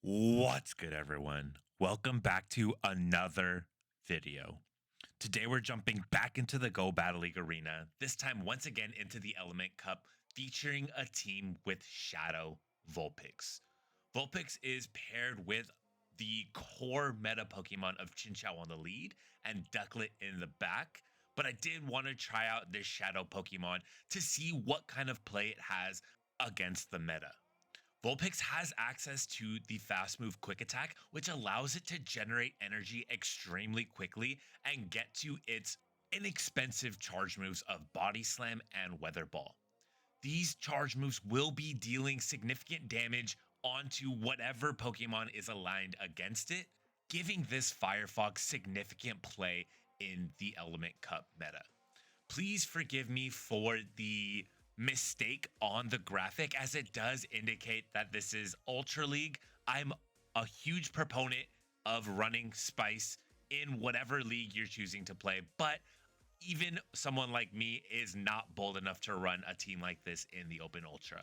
What's good, everyone? Welcome back to another video. Today we're jumping back into the Go Battle League arena, this time once again into the Element Cup, featuring a team with SHADOW Vulpix. Vulpix is paired with the core meta Pokemon of Chinchou on the lead and Ducklet in the back, but I did want to try out this SHADOW Pokemon to see what kind of play it has against the meta. Vulpix has access to the fast move quick attack, which allows it to generate energy extremely quickly and get to its inexpensive charge moves of Body Slam and Weather Ball. These charge moves will be dealing significant damage onto whatever Pokemon is aligned against it, giving this Firefox significant play in the Element Cup meta. Please forgive me for the mistake on the graphic, as it does indicate that this is Ultra League. I'm a huge proponent of running Spice in whatever league you're choosing to play, but even someone like me is not bold enough to run a team like this in the Open Ultra.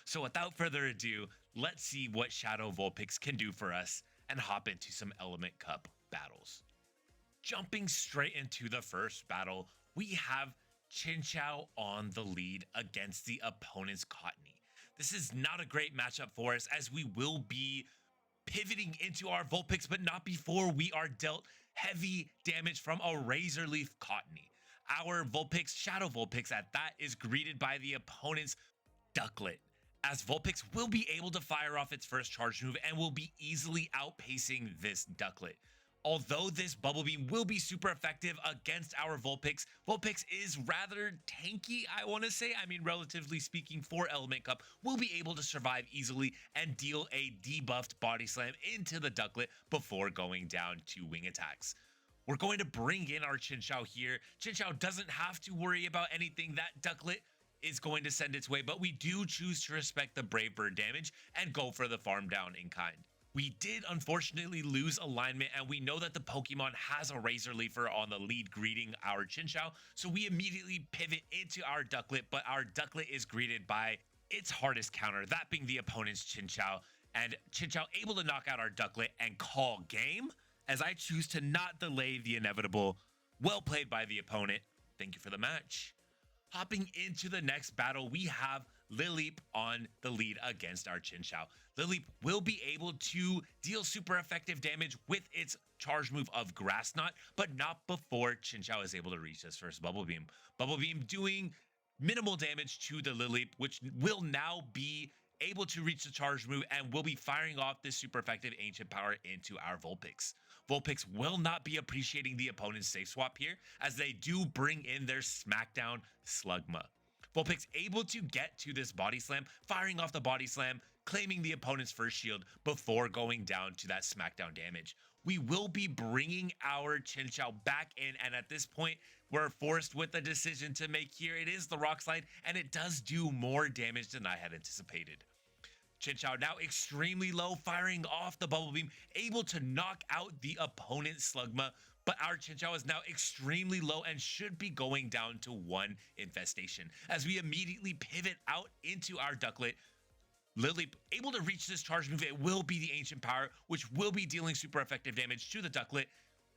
So without further ado, let's see what SHADOW Vulpix can do for us and hop into some Element Cup battles. Jumping straight into the first battle, we have Chinchou on the lead against the opponent's Cottony. This is not a great matchup for us, as we will be pivoting into our Vulpix, but not before we are dealt heavy damage from a Razor Leaf Cottony. Our Vulpix, SHADOW Vulpix at that, is greeted by the opponent's Ducklet, as Vulpix will be able to fire off its first charge move and will be easily outpacing this Ducklet. Although this Bubble Beam will be super effective against our Vulpix, Vulpix is rather tanky, I want to say. I mean, relatively speaking, for Element Cup, will be able to survive easily and deal a debuffed Body Slam into the Ducklet before going down to wing attacks. We're going to bring in our Chinchou here. Chinchou doesn't have to worry about anything that Ducklet is going to send its way, but we do choose to respect the Brave Bird damage and go for the farm down in kind. We did unfortunately lose alignment, and we know that the Pokemon has a Razor Leafer on the lead greeting our Chinchou, so we immediately pivot into our Ducklet, but our Ducklet is greeted by its hardest counter, that being the opponent's Chinchou, and Chinchou able to knock out our Ducklet and call game, as I choose to not delay the inevitable. Well played by the opponent. Thank you for the match. Hopping into the next battle, we have Lileep on the lead against our Chinchou. Lileep will be able to deal super effective damage with its charge move of Grass Knot, but not before Chinchou is able to reach his first Bubble Beam. Bubble Beam doing minimal damage to the Lileep, which will now be able to reach the charge move and will be firing off this super effective ancient power into our Vulpix. Vulpix will not be appreciating the opponent's safe swap here, as they do bring in their Smackdown Slugma. Vulpix able to get to this Body Slam, firing off the Body Slam, claiming the opponent's first shield before going down to that Smackdown damage. We will be bringing our Chinchou back in, and at this point, we're forced with a decision to make here. It is the Rock Slide, and it does do more damage than I had anticipated. Chinchou now extremely low, firing off the Bubble Beam, able to knock out the opponent's Slugma, but our Chinchou is now extremely low and should be going down to one infestation. As we immediately pivot out into our Ducklet, Lileep able to reach this charge move. It will be the Ancient Power, which will be dealing super effective damage to the Ducklet.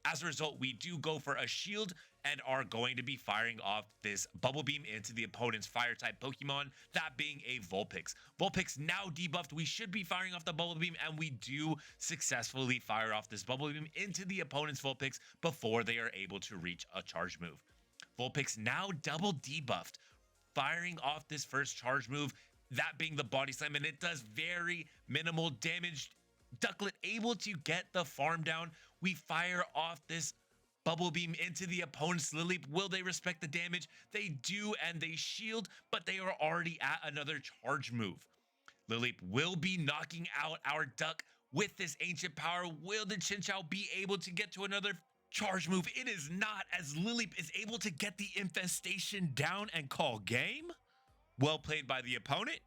As a result, we do go for a shield and are going to be firing off this Bubble Beam into the opponent's Fire-type Pokemon, that being a Vulpix. Vulpix now debuffed. We should be firing off the Bubble Beam, and we do successfully fire off this Bubble Beam into the opponent's Vulpix before they are able to reach a charge move. Vulpix now double debuffed, firing off this first charge move, that being the Body Slam, and it does very minimal damage. Ducklet able to get the farm down. We fire off this Bubble Beam into the opponent's Lileep. Will they respect the damage? They do, and they shield, but they are already at another charge move. Lileep will be knocking out our Duck with this Ancient Power. Will the Chinchou be able to get to another charge move? It is not, as Lileep is able to get the infestation down and call game. Well played by the opponent.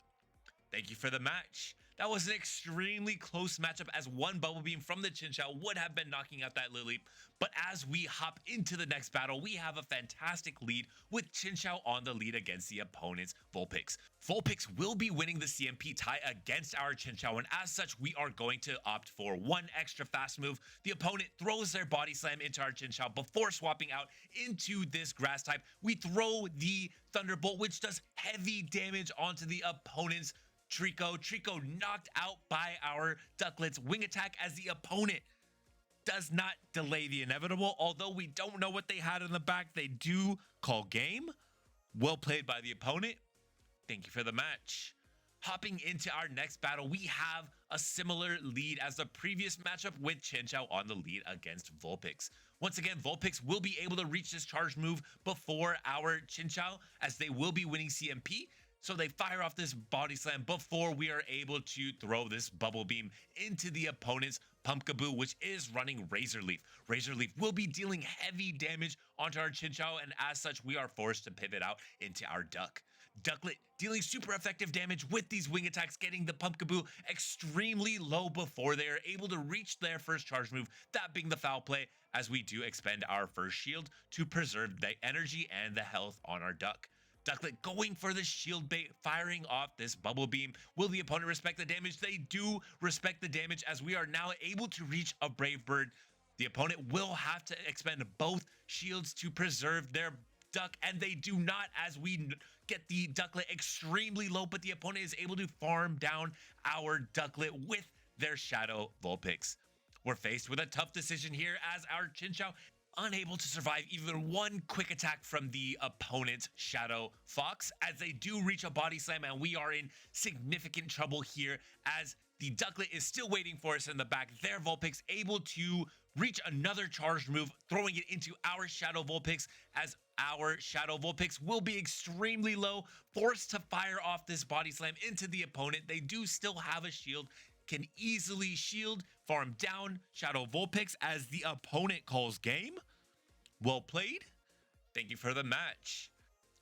Thank you for the match. That was an extremely close matchup, as one Bubble Beam from the Chinchou would have been knocking out that Lily. But as we hop into the next battle, we have a fantastic lead with Chinchou on the lead against the opponent's Vulpix. Vulpix will be winning the CMP tie against our Chinchou, and as such, we are going to opt for one extra fast move. The opponent throws their Body Slam into our Chinchou before swapping out into this Grass type. We throw the Thunderbolt, which does heavy damage onto the opponent's Trico. Trico knocked out by our Ducklet's Wing Attack, as the opponent does not delay the inevitable. Although we don't know what they had in the back, they do call game. Well played by the opponent. Thank you for the match. Hopping into our next battle, we have a similar lead as the previous matchup, with Chinchou on the lead against Vulpix. Once again, Vulpix will be able to reach this charge move before our Chinchou, as they will be winning CMP. So they fire off this Body Slam before we are able to throw this Bubble Beam into the opponent's Pumpkaboo, which is running Razor Leaf. Razor Leaf will be dealing heavy damage onto our Chinchou, and as such, we are forced to pivot out into our Duck. Ducklet dealing super effective damage with these wing attacks, getting the Pumpkaboo extremely low before they are able to reach their first charge move, that being the foul play, as we do expend our first shield to preserve the energy and the health on our Duck. Ducklet going for the shield bait, firing off this Bubble Beam. Will the opponent respect the damage? They do respect the damage, as we are now able to reach a Brave Bird. The opponent will have to expend both shields to preserve their Duck, and they do not, as we get the Ducklet extremely low, but the opponent is able to farm down our Ducklet with their Shadow Vulpix. We're faced with a tough decision here, as our Chinchou unable to survive even one quick attack from the opponent's Shadow Fox, as they do reach a Body Slam, and we are in significant trouble here, as the Ducklet is still waiting for us in the back. Their Vulpix able to reach another charged move, throwing it into our Shadow Vulpix, as our Shadow Vulpix will be extremely low, forced to fire off this Body Slam into the opponent. They do still have a shield, can easily shield, farm down Shadow Vulpix, as the opponent calls game. Well played. Thank you for the match.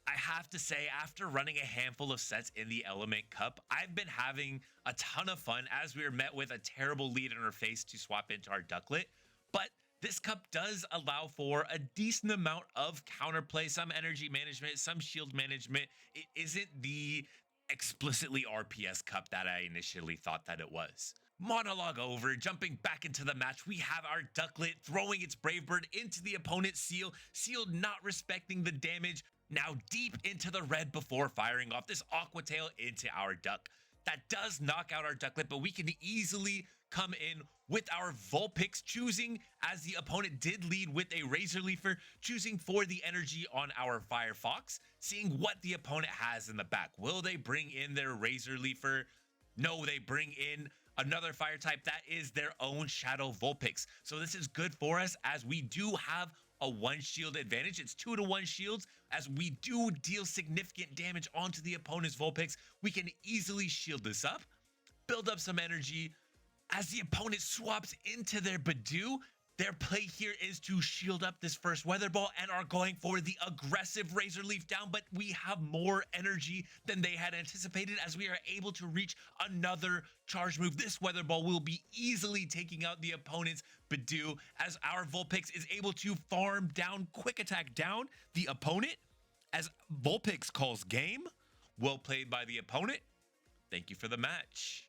I have to say, after running a handful of sets in the Element Cup, I've been having a ton of fun, as we are met with a terrible lead in our face to swap into our Ducklet. But this cup does allow for a decent amount of counterplay, some energy management, some shield management. It isn't the explicitly RPS cup that I initially thought that it was. Monologue over, jumping back into the match, we have our Ducklet throwing its Brave Bird into the opponent's Seal. Seal not respecting the damage, now deep into the red before firing off this Aqua Tail into our Duck. That does knock out our Ducklet, but we can easily come in with our Vulpix, choosing, as the opponent did lead with a Razor Leafer, choosing for the energy on our Firefox, seeing what the opponent has in the back. Will they bring in their Razor Leafer? No, they bring in another fire type. That is their own Shadow Vulpix. So this is good for us, as we do have a 1 shield advantage. It's 2-to-1 shields, as we do deal significant damage onto the opponent's Vulpix. We can easily shield this up, build up some energy. As the opponent swaps into their Badoo, their play here is to shield up this first Weather Ball and are going for the aggressive Razor Leaf down, but we have more energy than they had anticipated, as we are able to reach another charge move. This Weather Ball will be easily taking out the opponent's Badoo, as our Vulpix is able to farm down, quick attack down the opponent, as Vulpix calls game. Well played by the opponent. Thank you for the match.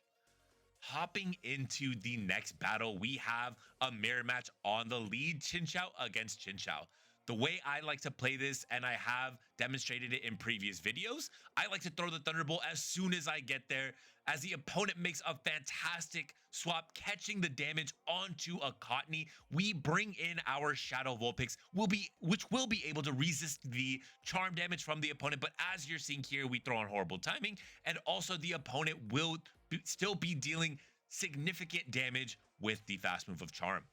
Hopping into the next battle, we have a mirror match on the lead, Chinchou against Chinchou. The way I like to play this, and I have demonstrated it in previous videos, I like to throw the Thunderbolt as soon as I get there, as the opponent makes a fantastic swap, catching the damage onto a Cottony. We bring in our Shadow Vulpix, which will be able to resist the charm damage from the opponent, but as you're seeing here, we throw on horrible timing, and also the opponent will still be dealing significant damage with the fast move of charm.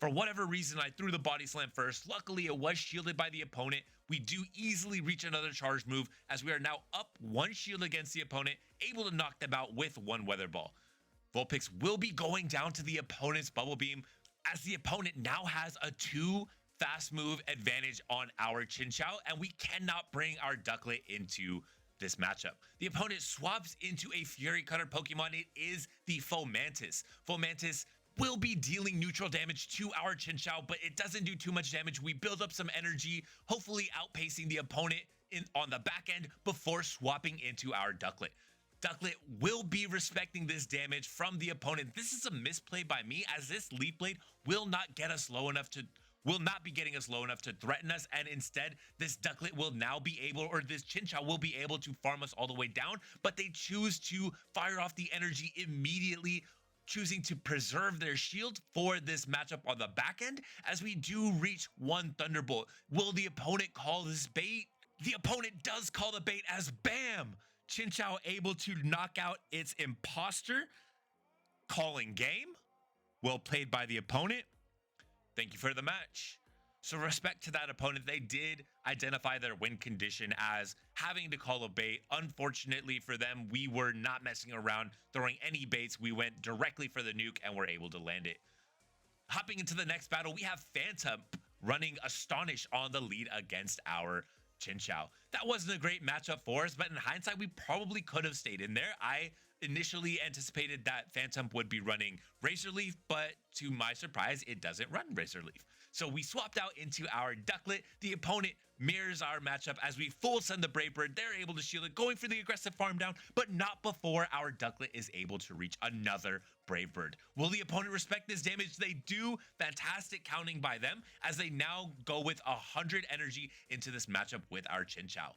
For whatever reason, I threw the Body Slam first. Luckily, it was shielded by the opponent. We do easily reach another charge move, as we are now up 1 shield against the opponent, able to knock them out with 1 Weather Ball. Vulpix will be going down to the opponent's Bubble Beam, as the opponent now has a 2 fast move advantage on our Chinchou, and we cannot bring our Ducklet into this matchup. The opponent swaps into a Fury Cutter Pokemon. It is the Fomantis. Fomantis will be dealing neutral damage to our Chinchou, but it doesn't do too much damage. We build up some energy, hopefully outpacing the opponent on the back end before swapping into our Ducklet. Ducklet will be respecting this damage from the opponent. This is a misplay by me, as this Leaf Blade will not be getting us low enough to threaten us, and instead this Ducklet will now be able, or this Chinchou will be able to farm us all the way down, but they choose to fire off the energy immediately, choosing to preserve their shield for this matchup on the back end. As we do reach one Thunderbolt, will the opponent call this bait? The opponent does call the bait, as bam! Chinchou able to knock out its imposter, calling game. Well played by the opponent. Thank you for the match. So respect to that opponent. They did identify their win condition as having to call a bait. Unfortunately for them, we were not messing around throwing any baits. We went directly for the nuke and were able to land it. Hopping into the next battle, we have Phantom running Astonish on the lead against our Chinchou. That wasn't a great matchup for us, but in hindsight, we probably could have stayed in there. I initially anticipated that Phantom would be running Razor Leaf, but to my surprise, it doesn't run Razor Leaf. So we swapped out into our Ducklet. The opponent mirrors our matchup as we full send the Brave Bird. They're able to shield it, going for the aggressive farm down, but not before our Ducklet is able to reach another Brave Bird. Will the opponent respect this damage? They do. Fantastic counting by them, as they now go with 100 energy into this matchup with our Chinchou.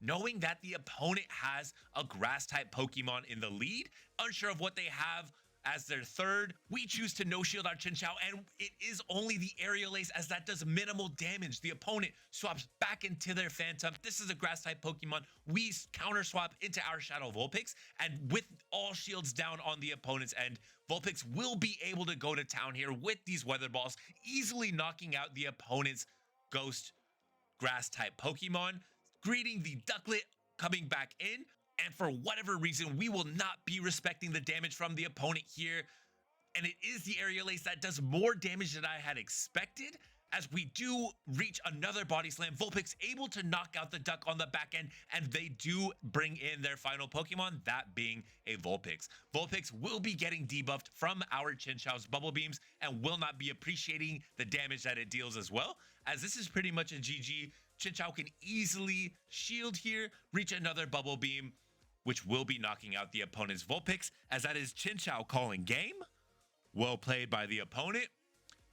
Knowing that the opponent has a grass type Pokemon in the lead, unsure of what they have as their third, we choose to no shield our Chinchou, and it is only the Aerial Ace, as that does minimal damage. The opponent swaps back into their Phantom. This is a grass type Pokemon. We counter swap into our Shadow Vulpix, and with all shields down on the opponent's end, Vulpix will be able to go to town here with these Weather Balls, easily knocking out the opponent's Ghost grass type Pokemon, greeting the Ducklet coming back in. And for whatever reason, we will not be respecting the damage from the opponent here. And it is the Aerial Ace that does more damage than I had expected, as we do reach another Body Slam. Vulpix able to knock out the Duck on the back end, and they do bring in their final Pokemon, that being a Vulpix. Vulpix will be getting debuffed from our Chinchou's Bubble Beams and will not be appreciating the damage that it deals as well, as this is pretty much a GG. Chinchou can easily shield here, reach another Bubble Beam, which will be knocking out the opponent's Vulpix, as that is Chinchou calling game. Well played by the opponent.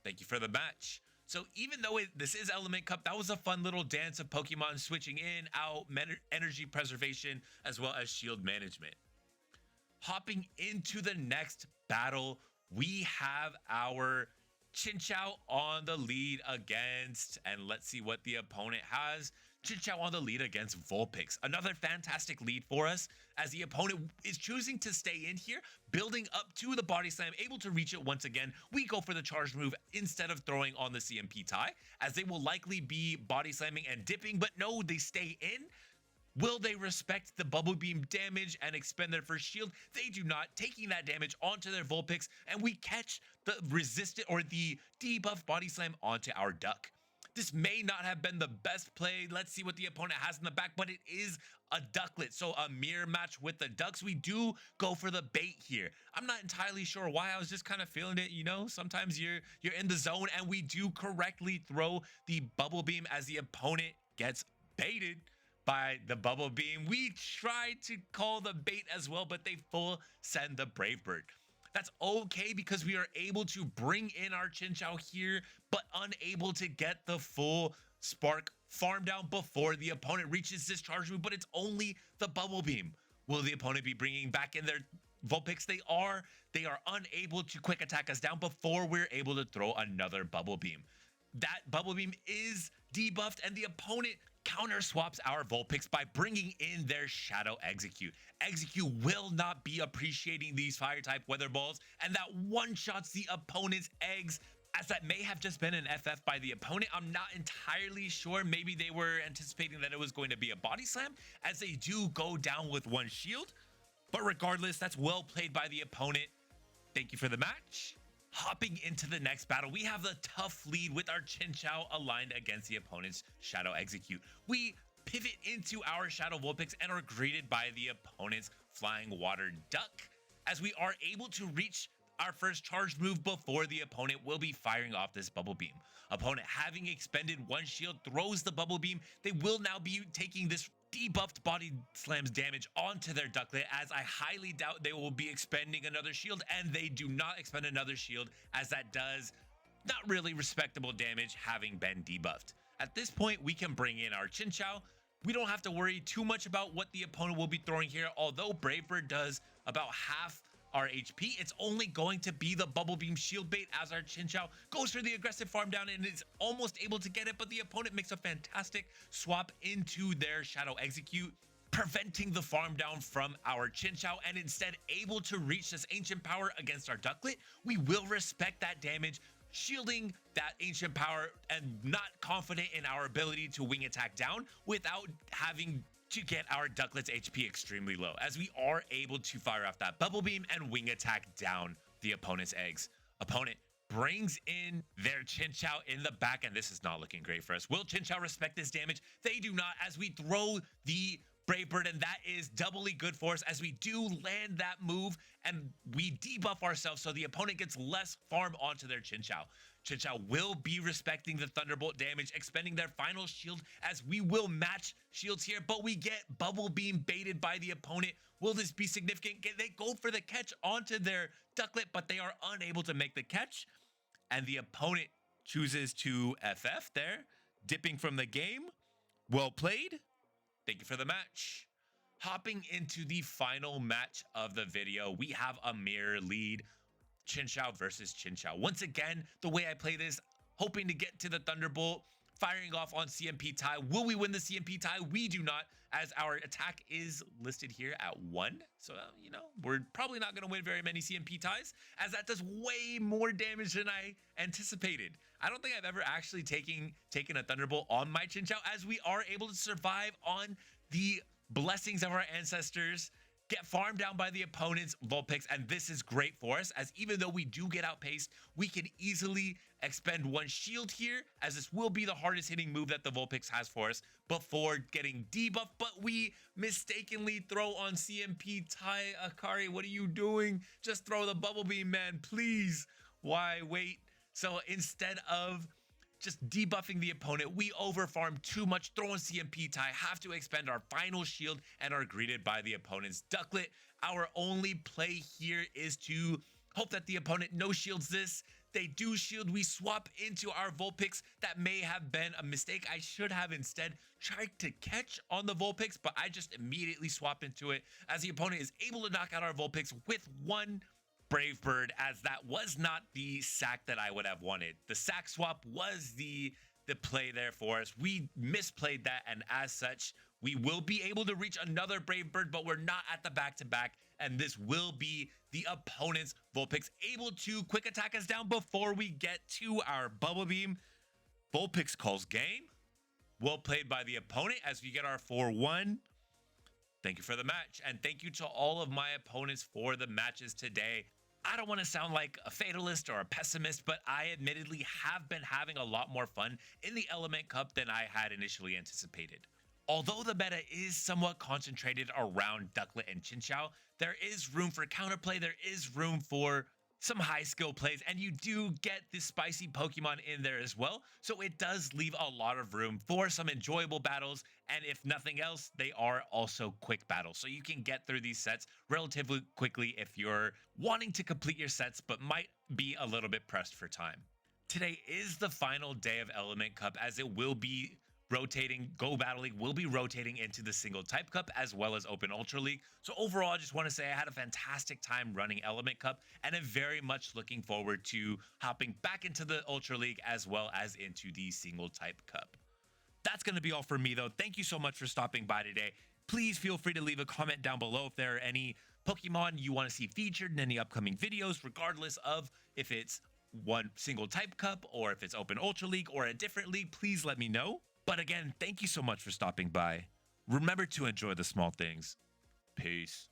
Thank you for the match. So even though this is Element Cup, that was a fun little dance of Pokemon switching in, out, energy preservation, as well as shield management. Hopping into the next battle, we have our Chinchou on the lead against, and let's see what the opponent has. Chinchou on the lead against Vulpix. Another fantastic lead for us, as the opponent is choosing to stay in here, building up to the Body Slam, able to reach it once again. We go for the charge move instead of throwing on the CMP tie, as they will likely be Body Slamming and dipping, but no, they stay in. Will they respect the Bubble Beam damage and expend their first shield? They do not, taking that damage onto their Vulpix, and we catch the resistant or the debuff Body Slam onto our Duck. This may not have been the best play. Let's see what the opponent has in the back, but it is a Ducklet, so a mirror match with the Ducks. We do go for the bait here. I'm not entirely sure why. I was just kind of feeling it, you know? Sometimes you're in the zone, and we do correctly throw the Bubble Beam as the opponent gets baited by the Bubble Beam. We tried to call the bait as well, but they full send the Brave Bird. That's okay, because we are able to bring in our Chinchou here, but unable to get the full Spark farm down before the opponent reaches this charge move, but it's only the Bubble Beam. Will the opponent be bringing back in their Vulpix? They are unable to quick attack us down before we're able to throw another Bubble Beam. That Bubble Beam is debuffed, and the opponent counter swaps our Vulpix by bringing in their Shadow Execute. Execute will not be appreciating these fire type Weather Balls, and that one-shots the opponent's eggs, as that may have just been an FF by the opponent. I'm not entirely sure. Maybe they were anticipating that it was going to be a Body Slam, as they do go down with one shield. But regardless, that's well played by the opponent. Thank you for the match. Hopping into the next battle, we have the tough lead with our Chinchou aligned against the opponent's Shadow Execute. We pivot into our Shadow Vulpix and are greeted by the opponent's Flying Water Duck, as we are able to reach our first charged move before the opponent will be firing off this Bubble Beam. Opponent having expended one shield throws the Bubble Beam. They will now be taking this debuffed body slams damage onto their ducklet, as I highly doubt they will be expending another shield, and they do not expend another shield, as that does not really respectable damage having been debuffed. At this point, we can bring in our Chinchou. We don't have to worry too much about what the opponent will be throwing here. Although Brave Bird does about half our HP, it's only going to be the Bubble Beam shield bait, as our Chinchou goes for the aggressive farm down and is almost able to get it, but the opponent makes a fantastic swap into their Shadow Execute, preventing the farm down from our Chinchou, and instead able to reach this Ancient Power against our Ducklet. We will respect that damage, shielding that Ancient Power and not confident in our ability to wing attack down without having to get our Ducklet's HP extremely low, as we are able to fire off that Bubble Beam and wing attack down the opponent's eggs. Opponent brings in their Chinchou in the back, and this is not looking great for us. Will Chinchou respect this damage? They do not, as we throw the Brave Bird, and that is doubly good for us, as we do land that move and we debuff ourselves so the opponent gets less farm onto their Chinchou. Chinchou will be respecting the Thunderbolt damage, expending their final shield, as we will match shields here, but we get Bubble Beam baited by the opponent. Will this be significant? They go for the catch onto their Ducklet, but they are unable to make the catch, and the opponent chooses to FF there, dipping from the game. Well played. Thank you for the match. Hopping into the final match of the video, we have a mirror lead. Chinchou versus Chinchou. Once again, the way I play this, hoping to get to the Thunderbolt, firing off on CMP tie. Will we win the CMP tie? We do not, as our attack is listed here at 1. So, you know, we're probably not going to win very many CMP ties, as that does way more damage than I anticipated. I don't think I've ever actually taken a Thunderbolt on my Chinchou, as we are able to survive on the blessings of our ancestors, get farmed down by the opponent's Vulpix, and this is great for us, as even though we do get outpaced, we can easily expend one shield here, as this will be the hardest hitting move that the Vulpix has for us before getting debuffed, but we mistakenly throw on CMP tie. Akari, what are you doing? Just throw the Bubble Beam, man, please. Why wait? So instead of just debuffing the opponent, we overfarm too much, throw in CMP tie, have to expend our final shield, and are greeted by the opponent's Ducklet. Our only play here is to hope that the opponent no shields this. They do shield, we swap into our Vulpix. That may have been a mistake. I should have instead tried to catch on the Vulpix, but I just immediately swap into it, as the opponent is able to knock out our Vulpix with one Brave Bird, as that was not the sack that I would have wanted. The sack swap was the play there for us. We misplayed that, and as such, we will be able to reach another Brave Bird, but we're not at the back-to-back, and this will be the opponent's Vulpix able to quick attack us down before we get to our Bubble Beam. Vulpix calls game. Well played by the opponent, as we get our 4-1. Thank you for the match, and thank you to all of my opponents for the matches today. I don't want to sound like a fatalist or a pessimist, but I admittedly have been having a lot more fun in the Element Cup than I had initially anticipated. Although the meta is somewhat concentrated around Ducklet and Chinchou, there is room for counterplay, there is room for some high skill plays, and you do get the spicy Pokemon in there as well, so it does leave a lot of room for some enjoyable battles, and if nothing else, they are also quick battles, so you can get through these sets relatively quickly if you're wanting to complete your sets but might be a little bit pressed for time. Today is the final day of Element Cup, as it will be rotating. Go Battle League will be rotating into the single type cup as well as Open Ultra League. So overall, I just want to say I had a fantastic time running Element Cup, and I'm very much looking forward to hopping back into the Ultra League as well as into the single type cup. That's going to be all for me though. Thank you so much for stopping by today. Please feel free to leave a comment down below if there are any Pokemon you want to see featured in any upcoming videos, regardless of if it's one single type cup or if it's Open Ultra League or a different league. Please let me know. But again, thank you so much for stopping by. Remember to enjoy the small things. Peace.